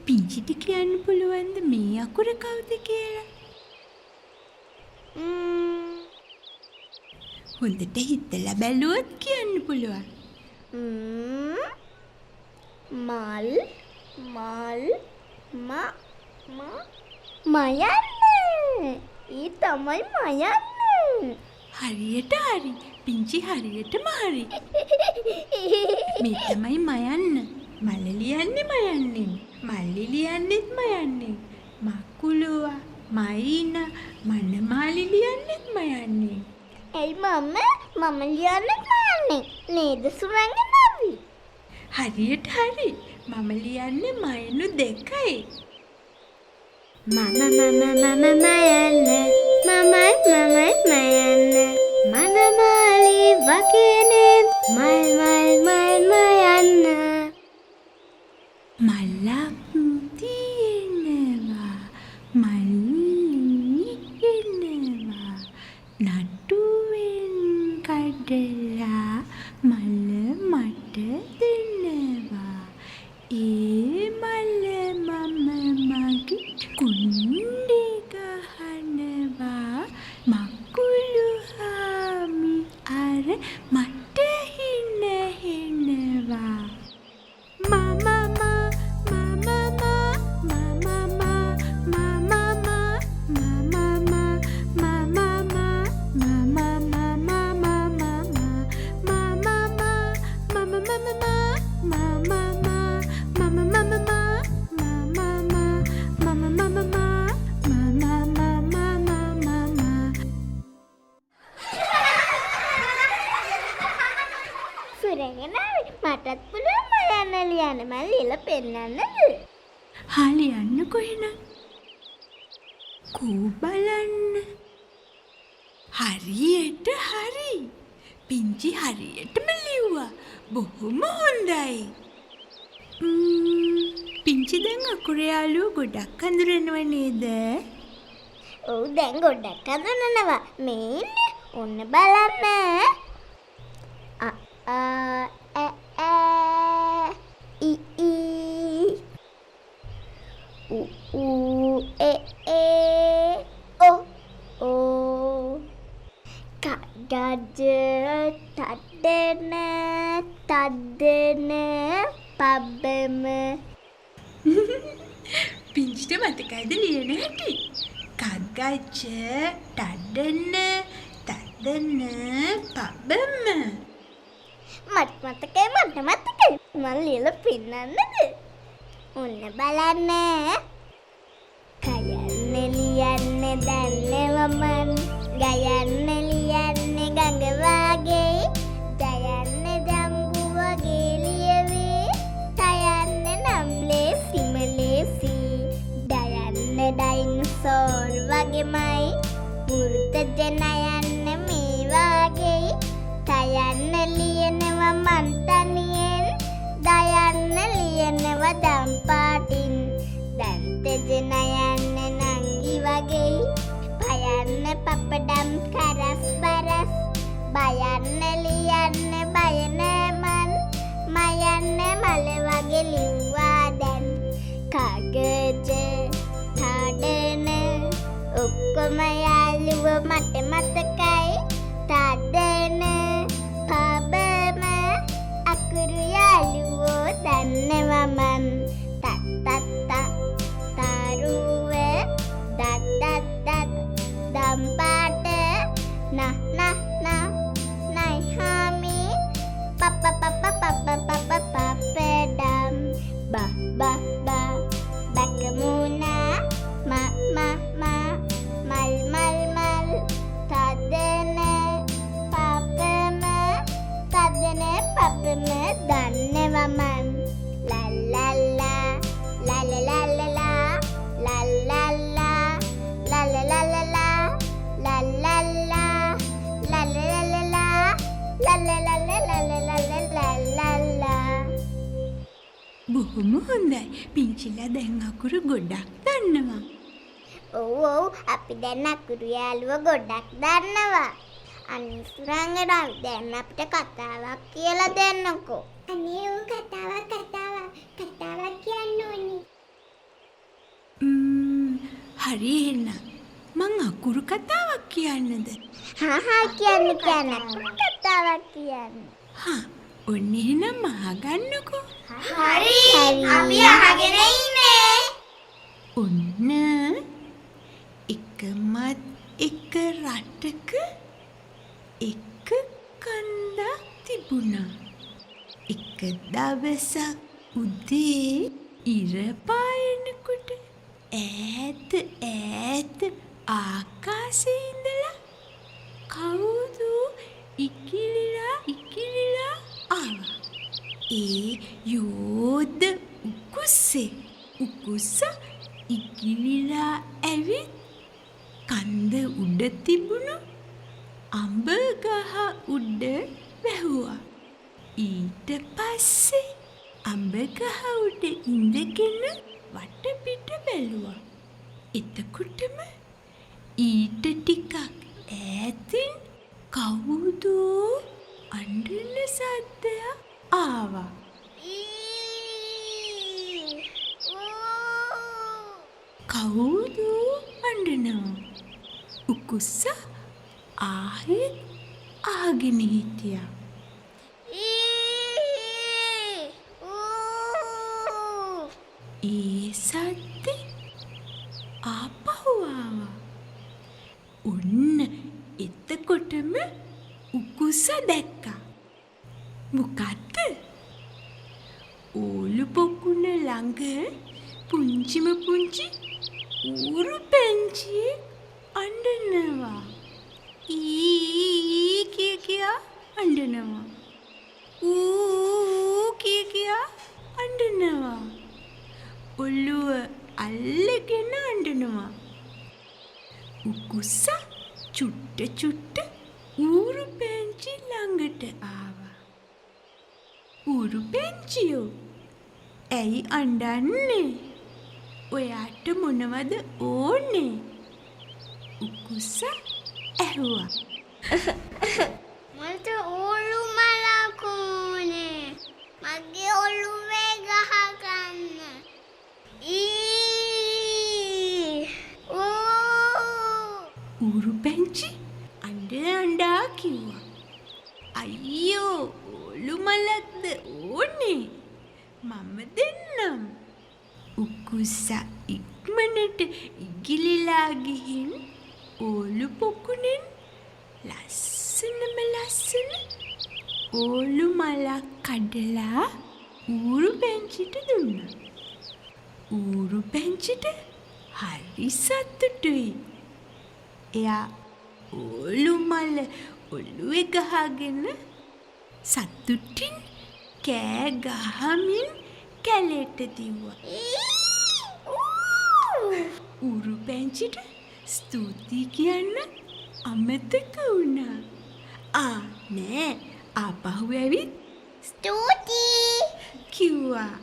පිංචිට කියන්න පුළුවන්ද මේ අකුර කවුද කියලා? හොඳට හිතලා බැලුවොත් කියන්න පුළුවන්. මල් මයන්න. ඒ තමයි මයන්න. හරියට හරි. පිංචි හරියටම හරි. මේ තමයි මයන්න. මල ලියන්නේ මයන්නේ. මල්ලි ලියන්නෙත් මයන්නේ. මකුලුවා, මයිනා, මනමාලි ලියන්නෙත් මයන්නේ. ඇයි මම ලියන්නෙත් මයන්නේ. නේද සුරංගනාවි? හරියට හරි. මම ලියන්නේ මයනු දෙකයි. මයන්න. මමයි මයන්න. මනමාලි වගේනේ මල් මයන්න. මලක් තියෙනවා, මල්ලි එනවා, නටුවෙන් කඩලා මල මට දෙනවා. ඒ මල මම මගේ කුණ්ඩේ ගහනවා. මකුළු හාමි අර මට හිනෙනවා. සුරංගනාවි මටත් පුළුවන් මයන්න ලියන්න. මම ලියලා පෙන්නන්නද? හා ලියන්න කොහෙනම්? කෝ බලන්න. හරියට හරි. පිංචි හරියටම ලිව්වා. බොහොම හොඳයි. පිංචි දැන් අකුරේ යාළුවෝ ගොඩක් හඳුරනව නේද? ඔව් දැන් ගොඩක් හඳුනනවා. මේ ඉන්නේ. ඔන්න බලන්න. තද්දන පබ්බම. පිංචිට මතකයිද ලියන හැටි? කග්ගච්ඡ තද්දන පබ්බම. මට මතකයි. මම ලියලා පෙන්නන්නද? ඔන්න බලන්න. කයන්න ලියන්න දන්නව මන්. ගයන්න ලියන්නේ ගඟ වාගේ. ජයන්න ජම්බු වගේ ලියවේ. තයන්න නම් ලේසිම ලේසි. ඩයන්න ඩයිනසෝර් වගේමයි. වෘත ජනයන්න මේ වාගේ. තයන්න ලියනවා මන් තනියෙන්. දයන්න ලියනවා දම් පාටින්. දන්ත ජනයන්න නංගි වගේ. පයන්න පපඩම් කරස් බරස්. බයන්න ලියන්න බය නෑ මන්. මයන්න මල වගේ ලිව්වා දැන්. කාගජ තාඩන ඔක්කොම යාළුවෝ මට මතකයි. තදන පබම අකුරු යාළුවෝ දන්නවා මන්. තත්තත්ත තරුව දත් දම්පාට නයි හාමි පප්පඩම් බැකමුණා මල් හොඳයි. පිංචිලා දැන් අකුරු ගොඩක් දන්නවා. ඔව් අපි දැන් අකුරු යාළුව ගොඩක් දන්නවා. අනේ සුරංගනා දැන් අපිට කතාවක් කියලා දෙන්නකෝ. අනේ කතාවක් කියන්න ඕනේ. හරි එහෙනම් මං අකුරු කතාවක් කියන්නද? කියන්න අකුරු කතාවක් කියන්න. ඔන්න එහෙනම් අහගන්නකෝ. හරි අපි අහගෙන ඉන්නේ. ඔන්න එකමත් එක රටක එක කන්දක් තිබුණා. එක දවසක් උදේ ඉර පායනකොට ඈත ආකාශයේ ඉඳලා කවුද ඉකිලිලා ආවා. ඒ යෝධ උකුස්ස ඉකිලිලා ඇවිත් කන්ද උඩ තිබුණු අඹ ගහ උඩ වැහුවා. ඊට පස්සේ අඹ ගහ උඩ ඉඳගෙන වටපිට බැලුවා. එතකොටම ඊට ටිකක් ඈතින් කවුදෝ අඬන සද්දයක් ආවා. කවුදෝ අඬනවා. උකුස්සා ආයෙත් ආගෙන හිටියා. ඒ සද්දේ ආපහු ආවා. ඔන්න එතකොටම උකුස්සා දැක්කා. මොකද්ද? ඕලු පොකුණ ළඟ පුංචි ඌරු පැංචියෙක් අඬනවා. ඊ කියා අඬනවා. ඌ කියා අඬනවා. ඔළුව අල්ලගෙන අඬනවා. උකුස්සා චුට්ට ඌරු පැංචි ළඟට ආවා. ඌරු පැංචියෝ ඇයි අඬන්නේ? ඔයාට මොනවද ඕනේ? උකුස්සා ඇහුවා. මට ඔලු මලක් ඕනේ. මගේ ඔලුවේ ගහගන්න. ඌරු පැංචි අඬා කිව්වා. අයියෝ ඔලු මලක්ද ඕනේ? මම දෙන්නම්. උකුස්සා ඉක්මනට ඉගිලිලා ගිහින් ඕලු පොකුණෙන් ලස්සන ඕලු මලක් කඩලා ඌරු පැංචිට දුන්නා. ඌරු පැංචිට හරි සතුටුයි. එයා ඕලු මල ඔළුවේ ගහගෙන සතුටින් කෑ ගහමින් කැලේට දිව්වා. ඌරු පැංචිට ස්තුතියි කියන්න අමතක වුණා. නෑ ආපහු ඇවිත් ස්තුතියි කිව්වා.